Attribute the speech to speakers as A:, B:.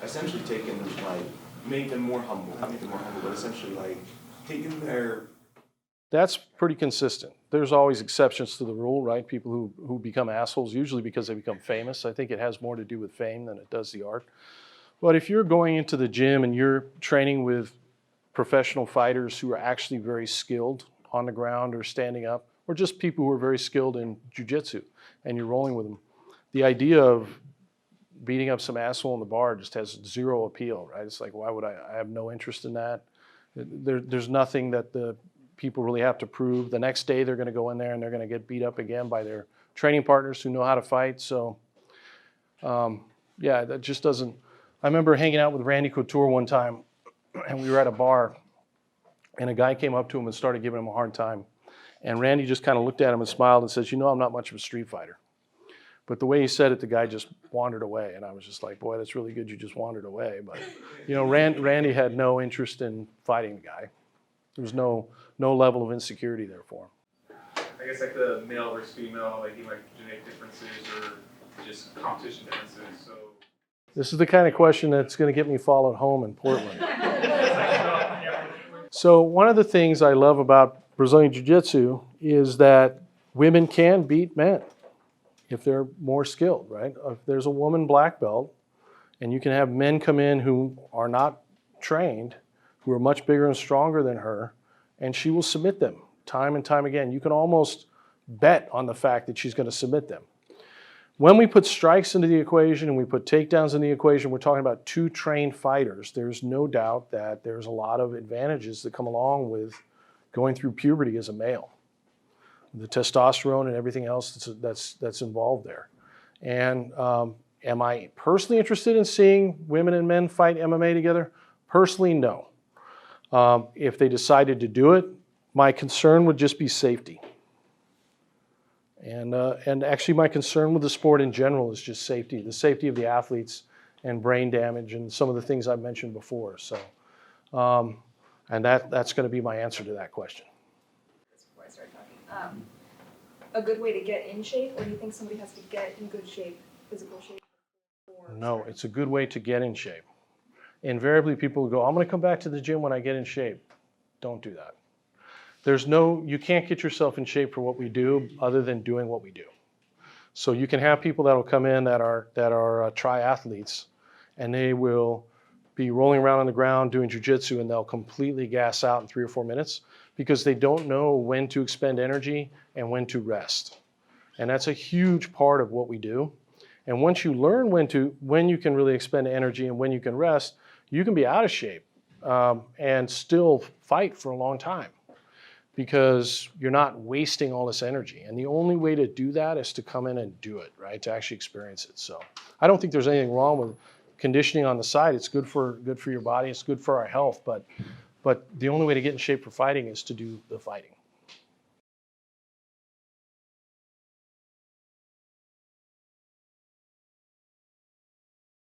A: essentially taken, like, made them more humble. Not made them more humble, but essentially, like, taken their...
B: That's pretty consistent. There's always exceptions to the rule, right? People who become assholes, usually because they become famous. I think it has more to do with fame than it does the art. But if you're going into the gym and you're training with professional fighters who are actually very skilled on the ground or standing up, or just people who are very skilled in jiu-jitsu, and you're rolling with them, the idea of beating up some asshole in the bar just has zero appeal, right? It's like, why would I have no interest in that. There's nothing that the people really have to prove. The next day they're going to go in there and they're going to get beat up again by their training partners who know how to fight. So yeah, that just doesn't... I remember hanging out with Randy Couture one time, and we were at a bar, and a guy came up to him and started giving him a hard time. And Randy just kind of looked at him and smiled and says, you know, I'm not much of a street fighter. But the way he said it, the guy just wandered away. And I was just like, boy, that's really good you just wandered away. But, you know, Randy had no interest in fighting the guy. There was no level of insecurity there for him.
C: I guess like the male versus female, like you like genetic differences or just competition differences. So
B: this is the kind of question that's going to get me followed home in Portland. So one of the things I love about Brazilian Jiu-Jitsu is that women can beat men if they're more skilled, right? If there's a woman black belt and you can have men come in who are not trained, who are much bigger and stronger than her, and she will submit them time and time again. You can almost bet on the fact that she's going to submit them. When we put strikes into the equation and we put takedowns in the equation, we're talking about two trained fighters. There's no doubt that there's a lot of advantages that come along with going through puberty as a male. The testosterone and everything else that's involved there. And am I personally interested in seeing women and men fight MMA together? Personally, no. If they decided to do it, my concern would just be safety. And actually my concern with the sport in general is just safety, the safety of the athletes and brain damage and some of the things I mentioned before. So, and that's going to be my answer to that question.
D: Before I start talking, a good way to get in shape, or do you think somebody has to get in good shape, physical shape?
B: No, it's a good way to get in shape. Invariably, people will go, I'm going to come back to the gym when I get in shape. Don't do that. You can't get yourself in shape for what we do other than doing what we do. So you can have people that will come in that are triathletes, and they will be rolling around on the ground doing jiu-jitsu, and they'll completely gas out in 3 or 4 minutes because they don't know when to expend energy and when to rest. And that's a huge part of what we do. And once you learn when you can really expend energy and when you can rest, you can be out of shape and still fight for a long time, because you're not wasting all this energy. And the only way to do that is to come in and do it, right? To actually experience it. So I don't think there's anything wrong with conditioning on the side. It's good for your body. It's good for our health. But the only way to get in shape for fighting is to do the fighting.